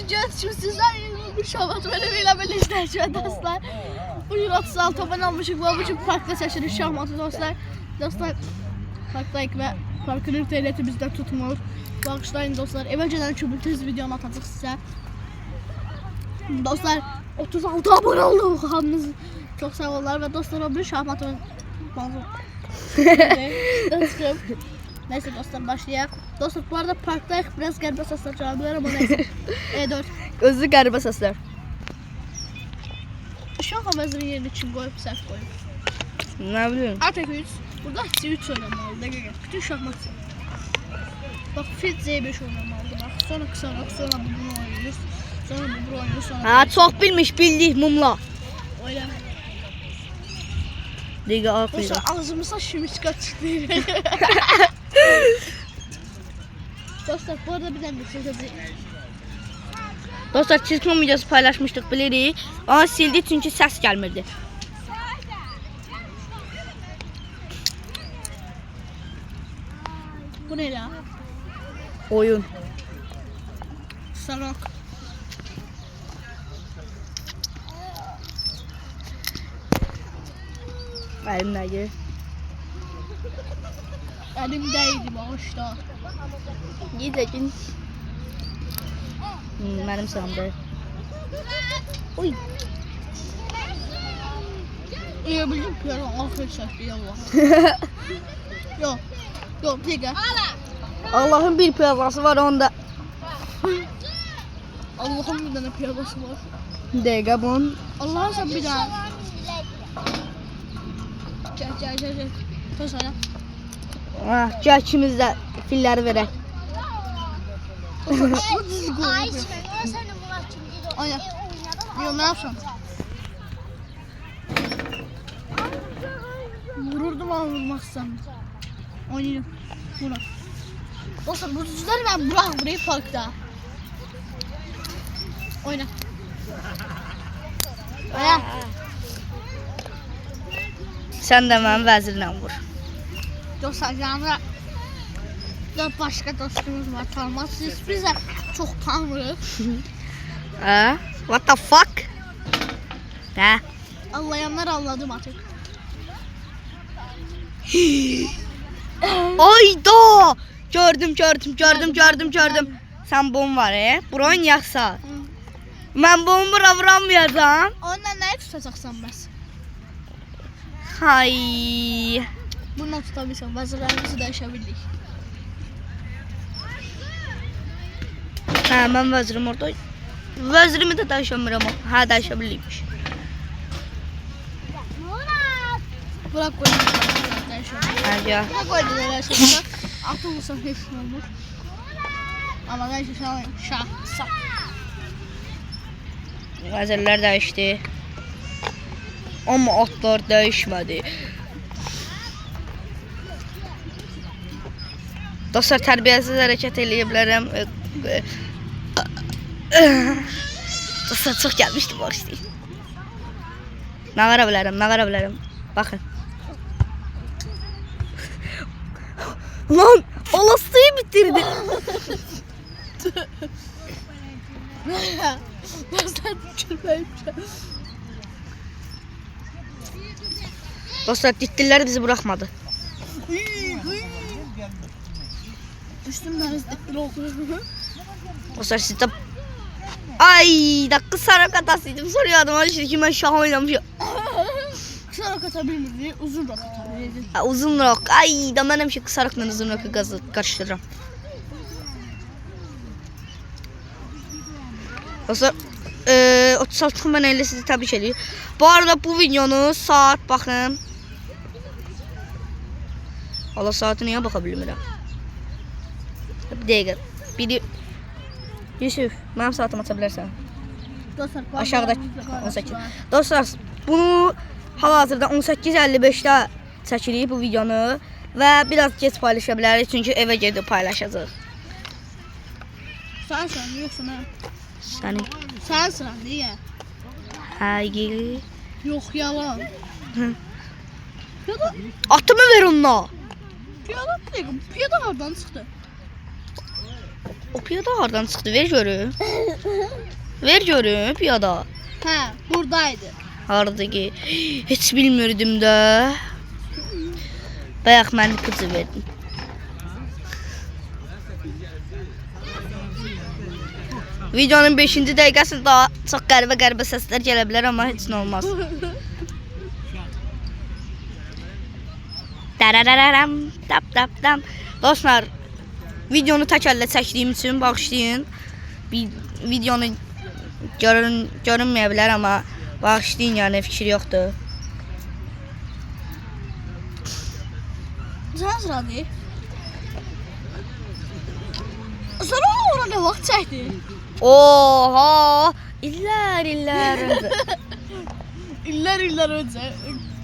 Görüşürüz sizler. Bu şabat bölümüyle birlikte dostlar. Bugün 36 abone olmuşuz. Bu için farklı seçilir şahmatı dostlar. Dostlar farklıyıq ve farkın interneti bizden tutmur. Bağışlayın dostlar. Evvelceden çubuklu videonu atacaq sizə. Dostlar 36 abone oldu. Hamınız çok sağ olun ve dostlar o bir şahmatı dostum. Neyse dostlar başlayalım. Dostlar bu arada parktayıq. Biraz qəribə səslər çalabilir ama neyse. E4. Özü qəribə səslər. Uşaq əvəzini yerini kim qoyub, səhv qoyub. Nə bileyim. Artık 3. Burada C3 oynamalı. Dəqiqə. Bütün şahmat. Bak fit Z5 oynamalı. Bak sonra kısa bak. Sonra bunu oynuyoruz. Sonra bunu oynuyoruz. Sonra Ha, çok bilmiş bildik mumla. öyle. Dəqiqə ağlayır. Dostlar ağzımıza şimişka çıktı. Dostlar bu arada bir tane sözü. Dostlar çizgi videosu paylaşmışdık bilirik. Ama sildi çünkü ses gelmirdi. Bu ne la? Oyun. Salak. Elimdəki. Elimdeydi bağışta. Gidəcək. Mənim sıramda. Oy. İyi bildim piyano ahir şarkı yallah. Yok. Yok bir dakika. Allah'ın bir piyazası var onda. Allah'ın bir tane piyanosu var. Dəqiqə bunun. Allah'ın sen bir tane. Gel. Söz sana. Ah, gəl ikimiz də filləri verək. Aynen. Yok ne yapsam? Vururdum ama vurmazsam. Oynayayım. Buna. Dostlar bu düzleri ben bırak burayı parkta. Oyna. Oyna. Sən də mənim vəzirlə vur. Dostlar yanında da başka dostumuz var tanımaz. Siz bize çok tanırız. Ha? What the fuck? Hə? Anlayanlar anladım artık. Ayda! Gördüm. Sən bom var Buran yaxsa. Mən bomu bura vuramıyacam. Onunla ne tutacaksan bəs? Hay. Bununla tutabilirsen vəzirlərimizi dəyişəbildik. Hə, mən vəzirim orada. Vəzirimi də dəyişəmirəm. Hə, dəyişəbilirmiş. Bırak koyun. Dəyişəbildik. Hə, ya. Bırak koyun dəyişəbildik. Atı olsa heç nə olmur. Amma dəyişəbildik. Şah. Vəzirlər dəyişdi. Amma atlar dəyişmədi. Dostlar tərbiyəsiz hərəkət eləyə bilərəm. Dostlar çox gəlmişdi bağışlayın. Nə vara bilərəm. Baxın. Lan alasıyı bitirdi. Dostlar tükürməyim. Dostlar ditdilər bizi buraxmadı. Düşdüm mən izdikli oldu. Dostlar siz də... Ay, dakika sarı katasıydım. Soruyordum ama şimdi ki ben şah oynamışım. Kısa rok atabilirdi, uzun rok atabilirdi. Uzun rok. Ay da ben hemşe kısa rokla uzun roku karıştırırım. Dostlar 36 ben 50 sizi təbrik ediyor. Bu arada bu videonu saat bakın. Allah saati niye bakabilirim? Bir dəqiqə. Biri Yusuf, mənim saatımı aça bilərsən. Dostlar, Aşağıda 18. Dostlar, bunu hal-hazırda 18:55'də çəkirik bu videonu və biraz geç paylaşa bilərik çünki evə gedib paylaşacağıq. Sen yoksa ne? Səni. Sen sıran niye? Həqiqi. Yok yalan. Piyada, Atımı ver onunla. piyada hardan çıktı? O piyada hardan çıxdı? Ver görüm. Ver görüm piyada. Hə, buradaydı. Harda ki? Heç bilmirdim də. Bayaq mən qızı verdim. Videonun 5-ci dəqiqəsində çox qəribə səslər gələ bilər, amma heç nə olmaz. Darararam, tap tap tam. Dostlar, videonu tək əllə çəkdiyim üçün bağışlayın. Videonu görünməyə bilər, amma bağışlayın, yəni fikir yoxdur. Sən sıradı. Sonra orada vaxt çəkdi. Oha! İllər öncə. İllər öncə.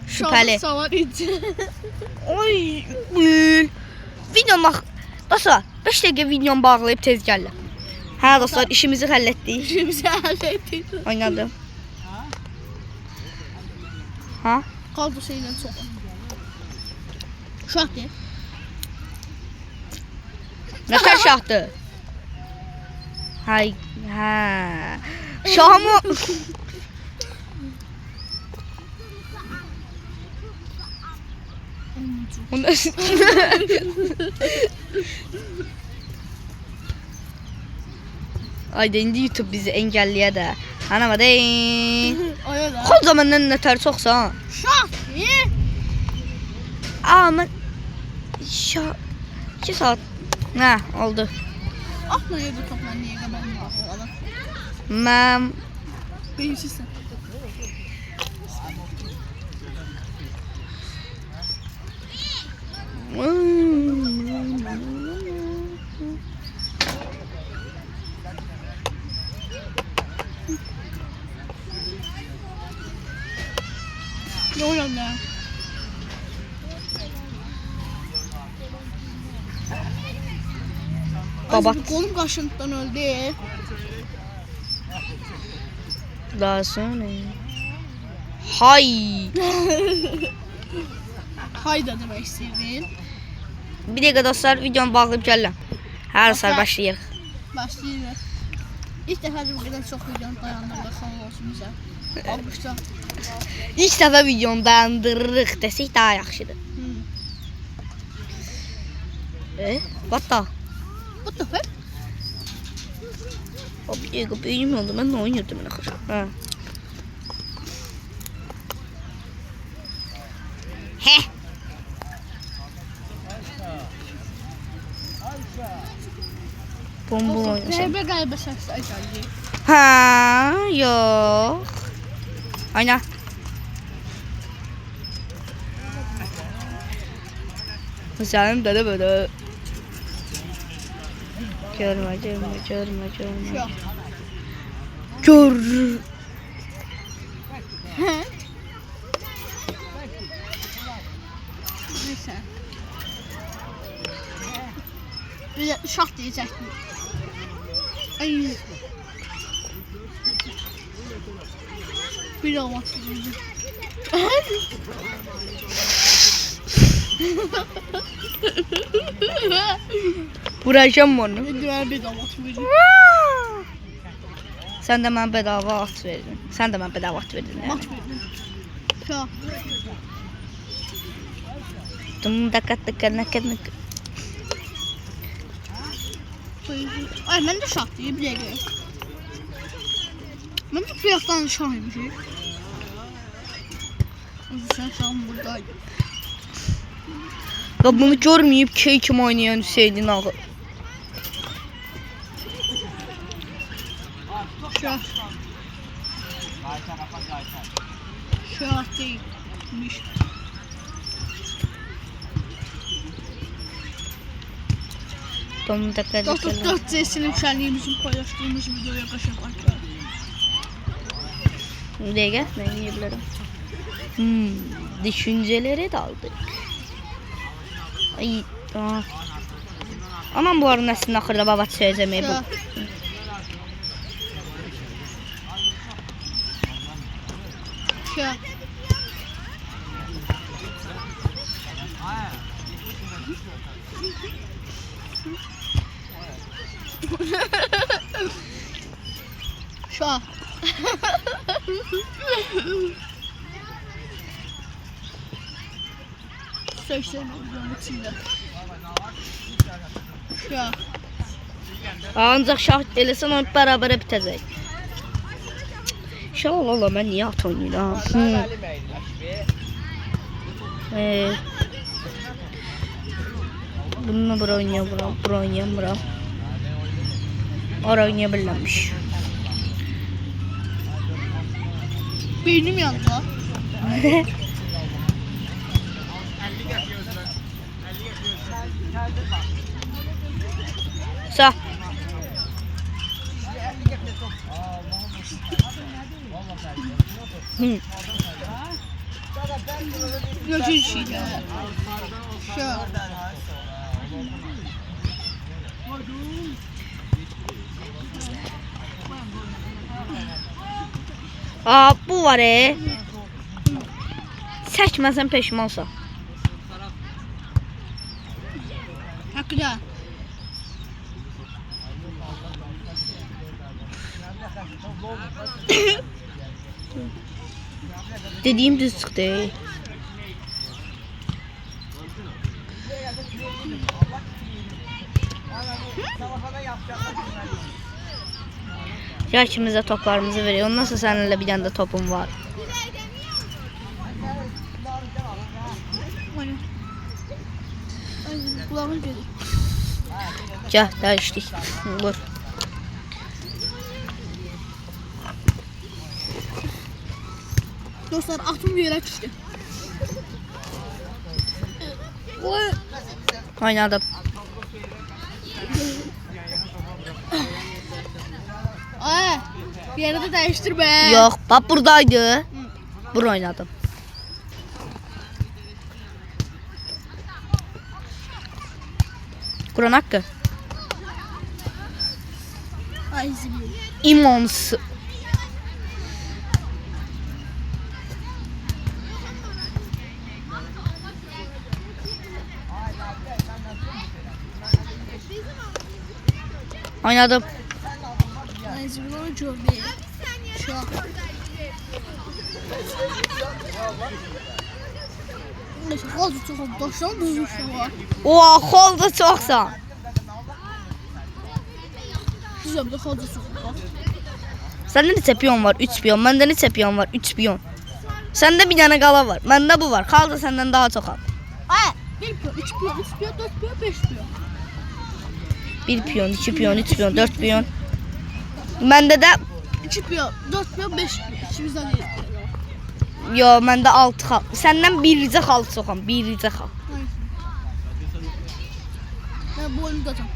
Şübhəli. Savar idi. Oy, bül. Videom bax. Dostlar, 5 dəqiqə videomu bağlayıb tez gəlirəm. Hə dostlar, işimizi həll etdik. İşimizi həll etdik. Oynadım. Ha? Qaldı şeylə çox. Şahdır. Nətər şahdır? Hay, hə. Şahımı... Ayda indi YouTube bizi engelliyə də. Anama deyin. Oya da. Xol zamandan nətər çoxsan? Şahdır. Amma... 2 saat. Nə, oldu. Aklına yedi toplan niye qabanın baxır. Mən... Beyinçisən. Ne oynan ya? Babat. Kolum kaşıntıdan öldü. Daha sonra... Hay! Hayda demek istedin. Bir dəqiqə dostlar, videonu bağlayıb gəlirəm. Hər dostlar, Dostlar. başlayıq. Başlayırıq. İlk dəfə bu qədər çox videonu dayandırdı. Sağ olsun bizə. Almışlar. İlk dəfə videonu dayandırırıq desək daha yaxşıdır. What the? What the fuck? O bir dəqiqə benim oldu, mən nə oynuyordum mən axır. Hə. Hə. Bomba oynasam. Qəribə qəribə səslər gəlir. Hə, yox. Oyna. Sənin də böyle. Görmə. Yox. Gör. Neyse. Bir de şah diyecektim. Ay. Bir olmak üzere. Vuracağım onu. Güven bir olmak üzere. Sən də mənə bedava at verdin. Sən də mənə bedava at verdin. Maç verdim. Şah. Ay ben de şah diye bir yere. Ben de fiyattan şahıymış. Sen şahım buradaydı. Ya bunu görməyib key kim oynayan Hüseynin ağı. Şah. Şah değilmiş. Dostlar 4 C'sinin şenliğimizin paylaştığımız videoya kaşıklar. Bir dəqiqə, mən yiyebilirim. Düşüncelere daldık. Ay, aman bu arada neslin axırda babat söyleyeceğim bu. Şah. Şah. Seçtim onun içinde. Şah. Ancaq şah eləsən o bərabərə bitəcək. Şah ola mən niyə at oynayıram? Bununla bura oynayamıram, bura oynayamıram. Ora oynaya bilirmiş. Beynim yandı lan. Sağ. Gözün şeydi. Şah. Aa, bu var Çəkməsən peşmansan. Hakkıda. Dediyim düz çıxdı. Ya ikimiz də toplarımızı veriyor. Ondan sonra səninlə bir dənə də topum var. Kulağın gelir. Gəl, dəyişdik. Vur. Dostlar atım bir yere düştü. Oynadım. Ay, bir yere de değiştir be. Yox, bax buradaydı. Bura oynadım. Kur'an haqqı. Ay zilli. İmons. Oynadım. Ay zilli oyuncu be. Şah. Neyse, fazla çok oldu. Dostlarım düzgün şu var. Oha, xolda çoxsan. Güzel bir fazla çok oldu. Səndə neçə piyon var? 3 piyon. Məndə neçə piyon var? 3 piyon. Səndə bir dənə qala var. Məndə bu var. Xalda səndən daha çoxam. Ay, 1 piyon, 3 piyon, 3 piyon, 4 piyon, 5 piyon. 1 piyon, 2 piyon, 3 piyon, 4 piyon. Məndə də 2 piyon, 4 piyon, 5 piyon. İkimizden değil. yo, məndə 6 xal. Səndən biricə xal çoxam. Biricə xal. Ben bu oyunu tutacağım.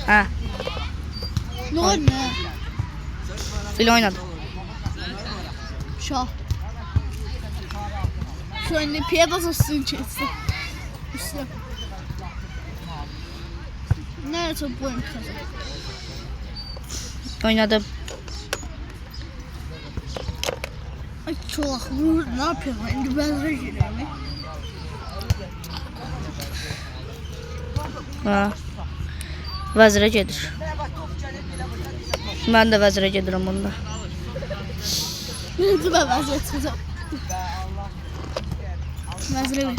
Hə, Ne var ne? fil oynadım. Şah. Şu an ne piyadası suyun içerisinde. Üstüne. Nerede bu oyunu tutacağım? Oynadım. Ay çok vur. Ne yapıyorum? Şimdi ben de geliyorum. Ha. Vəzirə gedir. Mən də vəzirə gedirəm onda. Birinci ben vaziyet tutacağım. Vaziyet.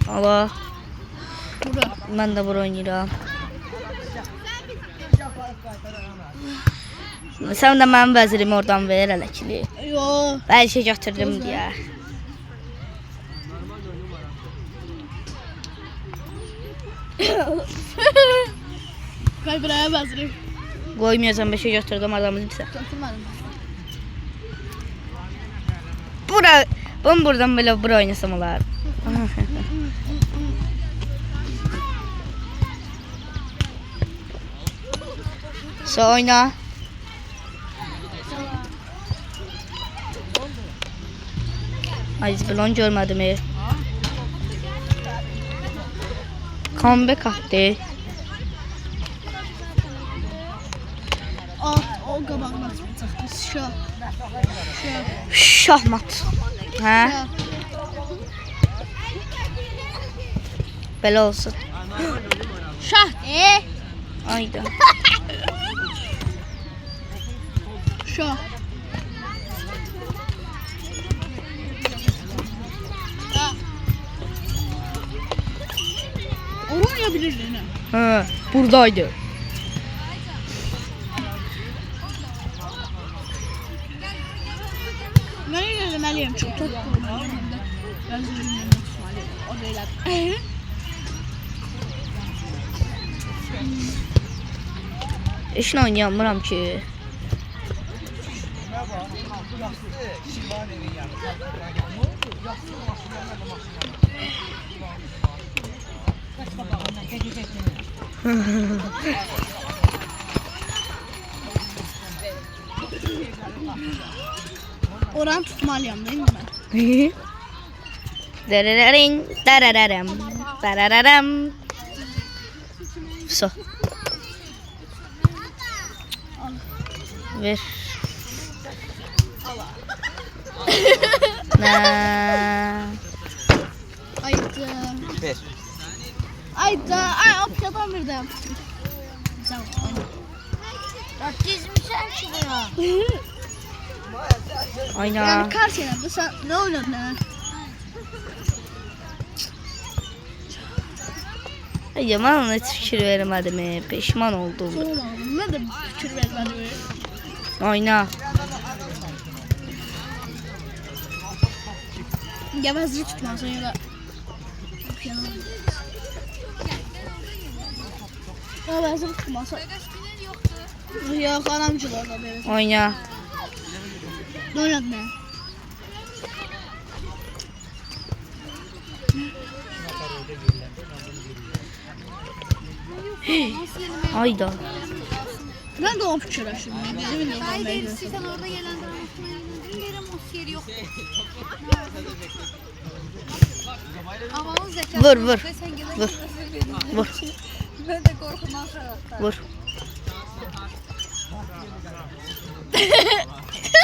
Allah. Burada. Mən də bura oynayıram. Sən də mənim vəzirimi oradan ver ələkli. Yo. Bəlkə gətirdim deyə. Kaybıraya vaziyet. Qoymayacam, beşə götürdüm adamın isə. Götürmedim. Bunu buradan belə bura oynasam olar. So oyna. Ay, zbilon görmədim. Comeback attı. O qabağına çıxdı. Şah. Şah. Şahmat. Hə? Şah. Belə olsun. Şah de. Ayda. Şah. Ya. Onu oynayabilirdin ha. Ha, buradaydı. Ben yine demeliyim. Çok top kurmalıyım. Ben zulümden tutmalıyım. O da öyle. İşin oynayamıram ki. Oran tutmalıyım değil mi ben? Darararing, darararam, darararam. So. Ver. Na. Haydi. Ver. Haydi. Ay apyadan bir de. Güzel. Bak gezmişsen çıkıyor. Ayna. Yani kart yenemde sen ne oynadın ha? Ay, ben ona hiç fikir vermedim. Peşman oldum. Sonra aldım. Ne de fikir vermedim. Oyna. Gevezli tutmazsan ya da. Gevezli tutmazsan. Yok anamcılar da böyle. Oyna. Ne oynadın ha? Ayda. Ben de o fikir açtım. Bizim de Hayır ben de. sen orada gelen yerim o yeri yok. Ama o zeka. Vur, vur. Ve sen gelen Vur. Vur. Ben de korkumdan sonra. Vur.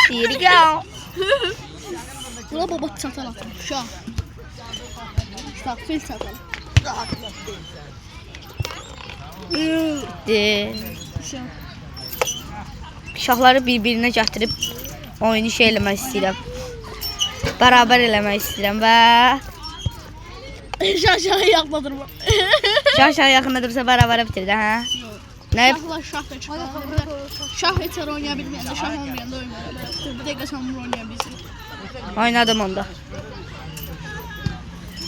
Here you go. Buna baba çatal attım. Şu an. Bak fil çatal. De. Şu an. Şahları bir-birinə gətirib oyunu şey eləmək istəyirəm. Bərabər eləmək istəyirəm və Şaşağı yapmadır bu. şah yaxındadırsa bərabərə bitirdi, hə? Nə? Şahlar şah da çıkar. Şah yeter oynayabilmeyen de şah olmayan da oynayabilir. Bir dakika sen bunu oynayabilirsin. Oynadım onda.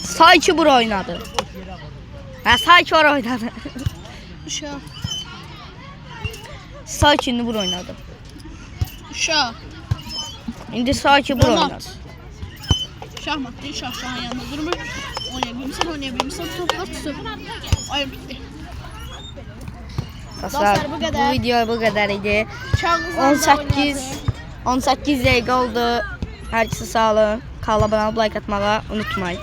Sayki bura oynadı. Hə, Sayki ora oynadı. Şah. Sayki bura oynadı. Şah. İndi Sayki bura Donat. oynadı. Şahmat değil şah şahın yanında durmuş. Oynayabilmişsin. Toplar tutup. Oyun bitti. Dostlar, Dostlar, bu qədər. bu video bu qədər idi. Şahınızla 18 dəqiqə oldu. Hər kəsə sağ olun. Kanala abunə olub like atmağı unutmayın.